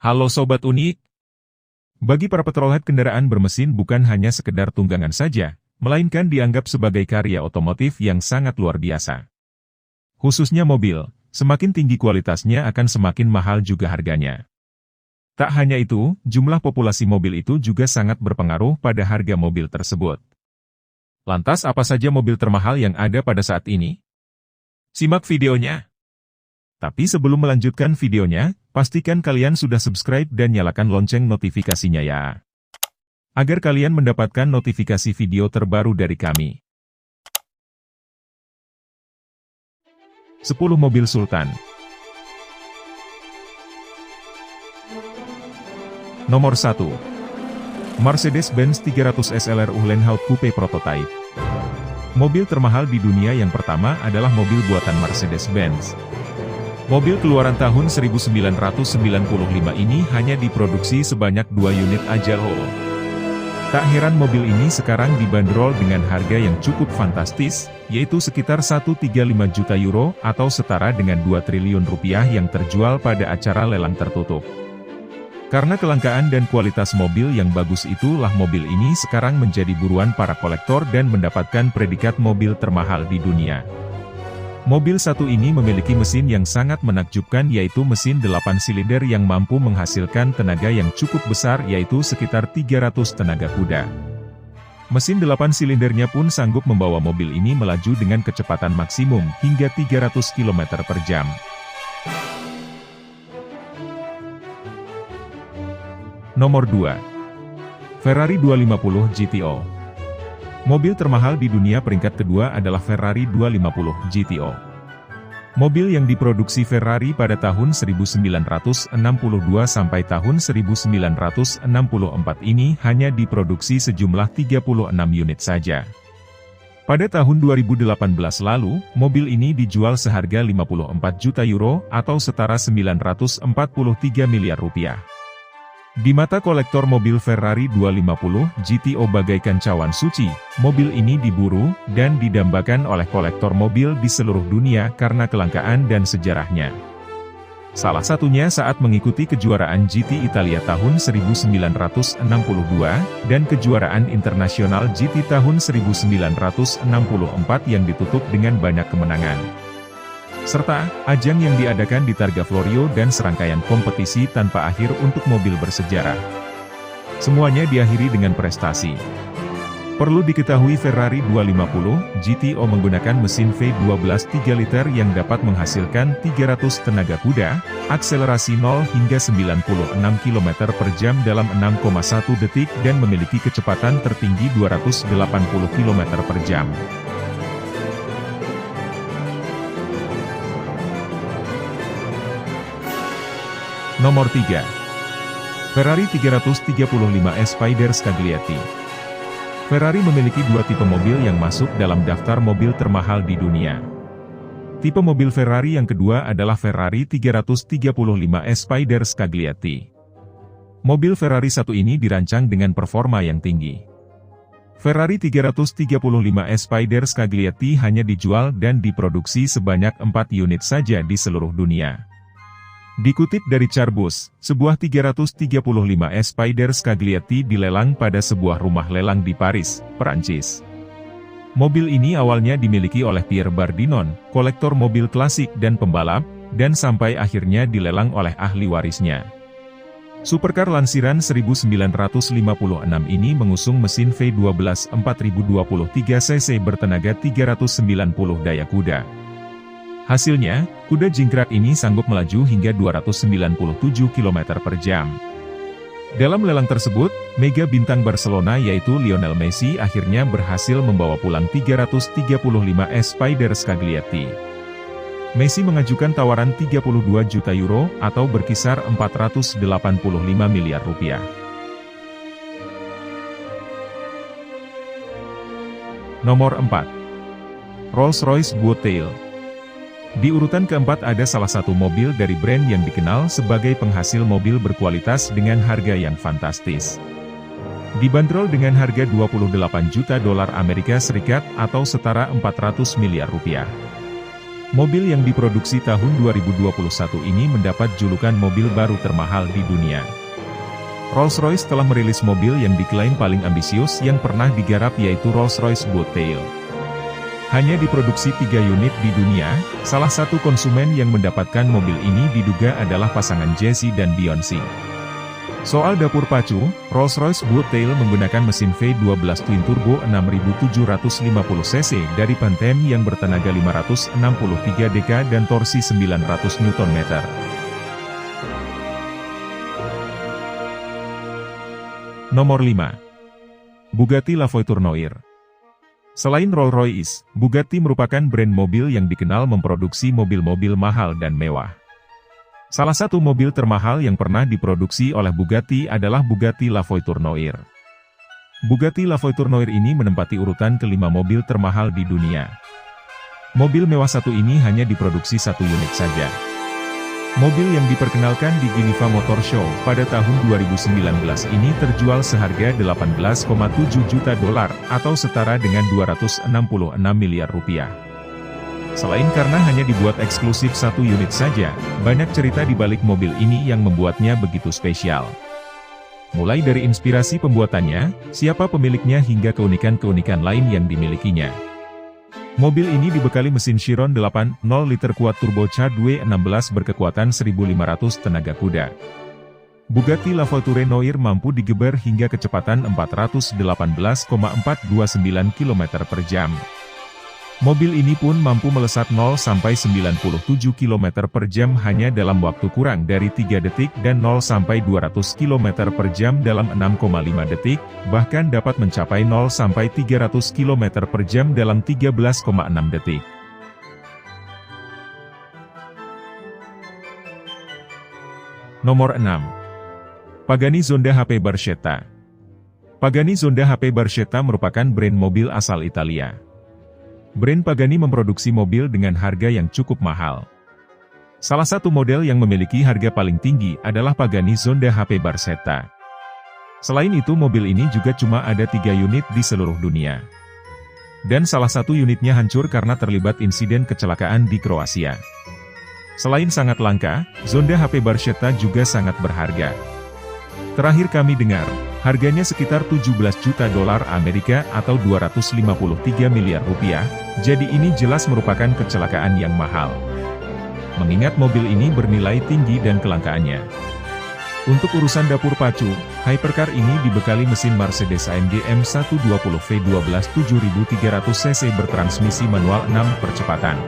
Halo Sobat Unik. Bagi para petrolhead, kendaraan bermesin bukan hanya sekedar tunggangan saja, melainkan dianggap sebagai karya otomotif yang sangat luar biasa. Khususnya mobil, semakin tinggi kualitasnya akan semakin mahal juga harganya. Tak hanya itu, jumlah populasi mobil itu juga sangat berpengaruh pada harga mobil tersebut. Lantas apa saja mobil termahal yang ada pada saat ini? Simak videonya. Tapi sebelum melanjutkan videonya, pastikan kalian sudah subscribe dan nyalakan lonceng notifikasinya ya. Agar kalian mendapatkan notifikasi video terbaru dari kami. 10 mobil Sultan. Nomor 1. Mercedes-Benz 300 SLR Uhlenhaut Coupe Prototype. Mobil termahal di dunia yang pertama adalah mobil buatan Mercedes-Benz. Mobil keluaran tahun 1995 ini hanya diproduksi sebanyak 2 unit aja loh. Tak heran mobil ini sekarang dibanderol dengan harga yang cukup fantastis, yaitu sekitar 135 juta euro atau setara dengan 2 triliun rupiah yang terjual pada acara lelang tertutup. Karena kelangkaan dan kualitas mobil yang bagus itulah mobil ini sekarang menjadi buruan para kolektor dan mendapatkan predikat mobil termahal di dunia. Mobil satu ini memiliki mesin yang sangat menakjubkan, yaitu mesin 8 silinder yang mampu menghasilkan tenaga yang cukup besar, yaitu sekitar 300 tenaga kuda. Mesin 8 silindernya pun sanggup membawa mobil ini melaju dengan kecepatan maksimum hingga 300 km per jam. Nomor 2. Ferrari 250 GTO. Mobil termahal di dunia peringkat kedua adalah Ferrari 250 GTO. Mobil yang diproduksi Ferrari pada tahun 1962 sampai tahun 1964 ini hanya diproduksi sejumlah 36 unit saja. Pada tahun 2018 lalu, mobil ini dijual seharga 54 juta euro atau setara 943 miliar rupiah. Di mata kolektor mobil, Ferrari 250 GTO bagaikan cawan suci. Mobil ini diburu dan didambakan oleh kolektor mobil di seluruh dunia karena kelangkaan dan sejarahnya. Salah satunya saat mengikuti kejuaraan GT Italia tahun 1962 dan kejuaraan internasional GT tahun 1964 yang ditutup dengan banyak kemenangan. Serta, ajang yang diadakan di Targa Florio dan serangkaian kompetisi tanpa akhir untuk mobil bersejarah. Semuanya diakhiri dengan prestasi. Perlu diketahui Ferrari 250 GTO menggunakan mesin V12 3 liter yang dapat menghasilkan 300 tenaga kuda, akselerasi 0 hingga 96 km per jam dalam 6,1 detik dan memiliki kecepatan tertinggi 280 km per jam. Nomor 3. Ferrari 335 Spider Scaglietti. Ferrari memiliki dua tipe mobil yang masuk dalam daftar mobil termahal di dunia. Tipe mobil Ferrari yang kedua adalah Ferrari 335 Spider Scaglietti. Mobil Ferrari satu ini dirancang dengan performa yang tinggi. Ferrari 335 Spider Scaglietti hanya dijual dan diproduksi sebanyak 4 unit saja di seluruh dunia. Dikutip dari Charbus, sebuah 335 Spider Scaglietti dilelang pada sebuah rumah lelang di Paris, Perancis. Mobil ini awalnya dimiliki oleh Pierre Bardinon, kolektor mobil klasik dan pembalap, dan sampai akhirnya dilelang oleh ahli warisnya. Supercar lansiran 1956 ini mengusung mesin V12 4023 cc bertenaga 390 daya kuda. Hasilnya, kuda jingkrak ini sanggup melaju hingga 297 km per jam. Dalam lelang tersebut, mega bintang Barcelona yaitu Lionel Messi akhirnya berhasil membawa pulang 335 Spider Scaglietti. Messi mengajukan tawaran 32 juta euro atau berkisar 485 miliar rupiah. Nomor 4. Rolls-Royce Bobtail. Di urutan keempat ada salah satu mobil dari brand yang dikenal sebagai penghasil mobil berkualitas dengan harga yang fantastis. Dibanderol dengan harga 28 juta dolar Amerika Serikat atau setara 400 miliar rupiah. Mobil yang diproduksi tahun 2021 ini mendapat julukan mobil baru termahal di dunia. Rolls-Royce telah merilis mobil yang diklaim paling ambisius yang pernah digarap, yaitu Rolls-Royce Bobtail. Hanya diproduksi 3 unit di dunia, salah satu konsumen yang mendapatkan mobil ini diduga adalah pasangan Jesse dan Beyoncé. Soal dapur pacu, Rolls-Royce Bobtail menggunakan mesin V12 twin turbo 6750 cc dari Pantene yang bertenaga 563 dk dan torsi 900 Nm. Nomor 5. Bugatti La Voiture. Selain Rolls-Royce, Bugatti merupakan brand mobil yang dikenal memproduksi mobil-mobil mahal dan mewah. Salah satu mobil termahal yang pernah diproduksi oleh Bugatti adalah Bugatti La Voiture. Bugatti La Voiture ini menempati urutan kelima mobil termahal di dunia. Mobil mewah satu ini hanya diproduksi 1 unit saja. Mobil yang diperkenalkan di Geneva Motor Show pada tahun 2019 ini terjual seharga $18,7 juta atau setara dengan 266 miliar rupiah. Selain karena hanya dibuat eksklusif 1 unit saja, banyak cerita di balik mobil ini yang membuatnya begitu spesial. Mulai dari inspirasi pembuatannya, siapa pemiliknya hingga keunikan-keunikan lain yang dimilikinya. Mobil ini dibekali mesin Chiron 8.0 liter kuat turbocharged W16 berkekuatan 1.500 tenaga kuda. Bugatti La Voiture mampu digeber hingga kecepatan 418,429 km per jam. Mobil ini pun mampu melesat 0-97 km per jam hanya dalam waktu kurang dari 3 detik dan 0-200 km per jam dalam 6,5 detik, bahkan dapat mencapai 0-300 km per jam dalam 13,6 detik. Nomor 6. Pagani Zonda HP Barchetta. Pagani Zonda HP Barchetta merupakan brand mobil asal Italia. Brand Pagani memproduksi mobil dengan harga yang cukup mahal. Salah satu model yang memiliki harga paling tinggi adalah Pagani Zonda HP Barchetta. Selain itu, mobil ini juga cuma ada 3 unit di seluruh dunia. Dan salah satu unitnya hancur karena terlibat insiden kecelakaan di Kroasia. Selain sangat langka, Zonda HP Barchetta juga sangat berharga. Terakhir kami dengar, harganya sekitar $17 juta Amerika atau 253 miliar rupiah, jadi ini jelas merupakan kecelakaan yang mahal. Mengingat mobil ini bernilai tinggi dan kelangkaannya. Untuk urusan dapur pacu, hypercar ini dibekali mesin Mercedes-AMG M120 V12 7300 cc bertransmisi manual 6 percepatan.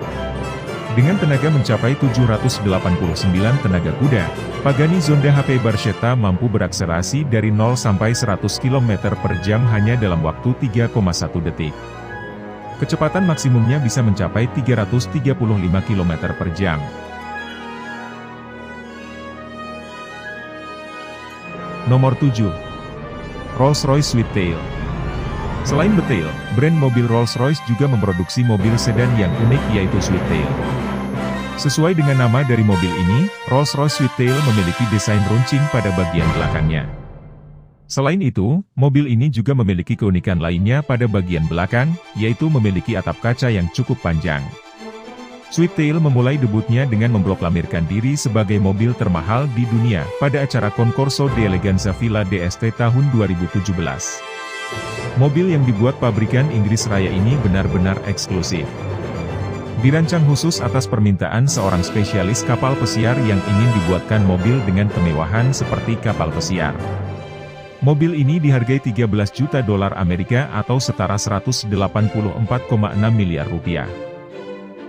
Dengan tenaga mencapai 789 tenaga kuda, Pagani Zonda HP Barchetta mampu berakselerasi dari 0-100 km per jam hanya dalam waktu 3,1 detik. Kecepatan maksimumnya bisa mencapai 335 km per jam. Nomor 7. Rolls-Royce Swifttail. Selain Bobtail, brand mobil Rolls-Royce juga memproduksi mobil sedan yang unik, yaitu Swifttail. Sesuai dengan nama dari mobil ini, Rolls-Royce Swifttail memiliki desain runcing pada bagian belakangnya. Selain itu, mobil ini juga memiliki keunikan lainnya pada bagian belakang, yaitu memiliki atap kaca yang cukup panjang. Swifttail memulai debutnya dengan memproklamirkan diri sebagai mobil termahal di dunia pada acara Concorso d'Eleganza Villa d'Este tahun 2017. Mobil yang dibuat pabrikan Inggris Raya ini benar-benar eksklusif. Dirancang khusus atas permintaan seorang spesialis kapal pesiar yang ingin dibuatkan mobil dengan kemewahan seperti kapal pesiar. Mobil ini dihargai $13 juta Amerika atau setara 184,6 miliar rupiah.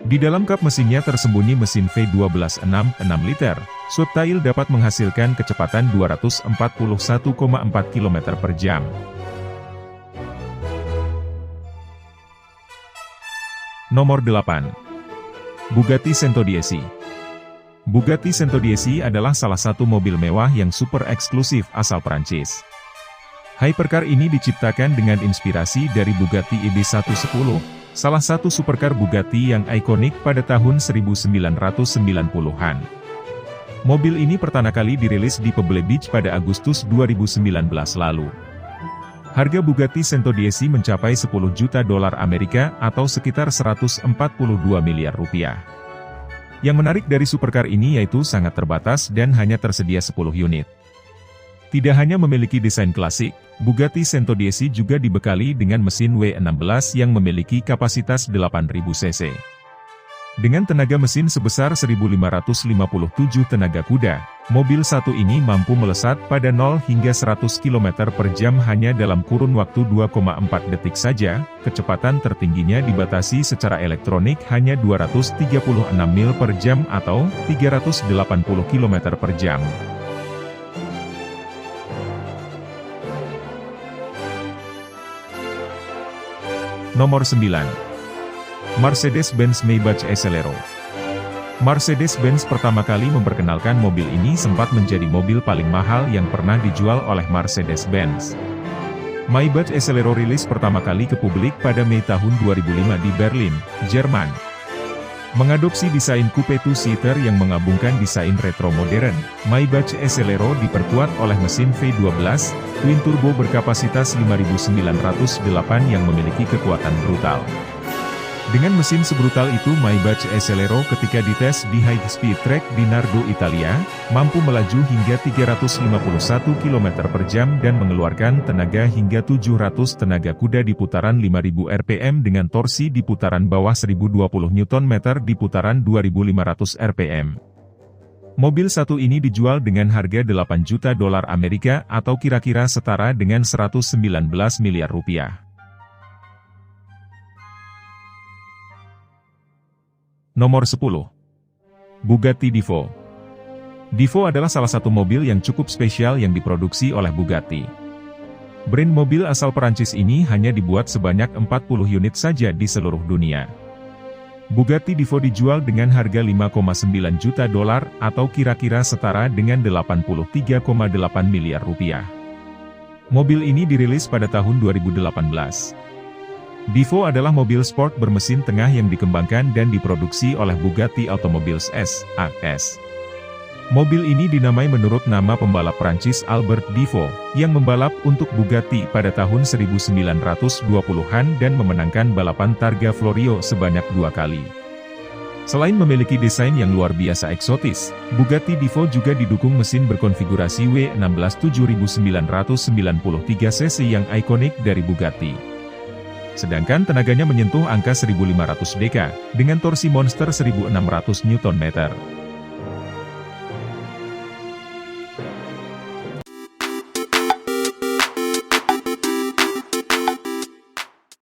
Di dalam kap mesinnya tersembunyi mesin V12 6 liter. Swifttail dapat menghasilkan kecepatan 241,4 km per jam. Nomor 8. Bugatti Centodieci. Bugatti Centodieci adalah salah satu mobil mewah yang super eksklusif asal Prancis. Hypercar ini diciptakan dengan inspirasi dari Bugatti EB110, salah satu supercar Bugatti yang ikonik pada tahun 1990-an. Mobil ini pertama kali dirilis di Pebble Beach pada Agustus 2019 lalu. Harga Bugatti Centodieci mencapai $10 juta Amerika atau sekitar 142 miliar rupiah. Yang menarik dari supercar ini yaitu sangat terbatas dan hanya tersedia 10 unit. Tidak hanya memiliki desain klasik, Bugatti Centodieci juga dibekali dengan mesin W16 yang memiliki kapasitas 8.000 cc. Dengan tenaga mesin sebesar 1.557 tenaga kuda, mobil satu ini mampu melesat pada 0 hingga 100 km per jam hanya dalam kurun waktu 2,4 detik saja. Kecepatan tertingginya dibatasi secara elektronik hanya 236 mil per jam atau 380 km per jam. Nomor 9. Mercedes-Benz Maybach Exelero. Mercedes-Benz pertama kali memperkenalkan mobil ini sempat menjadi mobil paling mahal yang pernah dijual oleh Mercedes-Benz. Maybach Exelero rilis pertama kali ke publik pada Mei tahun 2005 di Berlin, Jerman. Mengadopsi desain coupe two-seater yang menggabungkan desain retro modern, Maybach Exelero diperkuat oleh mesin V12, twin turbo berkapasitas 5.908 yang memiliki kekuatan brutal. Dengan mesin sebrutal itu Maybach Exelero ketika dites di high speed track di Nardo, Italia, mampu melaju hingga 351 km per jam dan mengeluarkan tenaga hingga 700 tenaga kuda di putaran 5000 rpm dengan torsi di putaran bawah 1020 Nm di putaran 2500 rpm. Mobil satu ini dijual dengan harga $8 juta Amerika atau kira-kira setara dengan 119 miliar rupiah. Nomor 10. Bugatti Divo. Divo adalah salah satu mobil yang cukup spesial yang diproduksi oleh Bugatti. Brand mobil asal Perancis ini hanya dibuat sebanyak 40 unit saja di seluruh dunia. Bugatti Divo dijual dengan harga $5,9 juta atau kira-kira setara dengan 83,8 miliar rupiah. Mobil ini dirilis pada tahun 2018. Divo adalah mobil sport bermesin tengah yang dikembangkan dan diproduksi oleh Bugatti Automobiles SAS. Mobil ini dinamai menurut nama pembalap Prancis Albert Divo, yang membalap untuk Bugatti pada tahun 1920-an dan memenangkan balapan Targa Florio sebanyak 2 kali. Selain memiliki desain yang luar biasa eksotis, Bugatti Divo juga didukung mesin berkonfigurasi W16 7993 cc yang ikonik dari Bugatti. Sedangkan tenaganya menyentuh angka 1500 dk, dengan torsi monster 1600 Nm.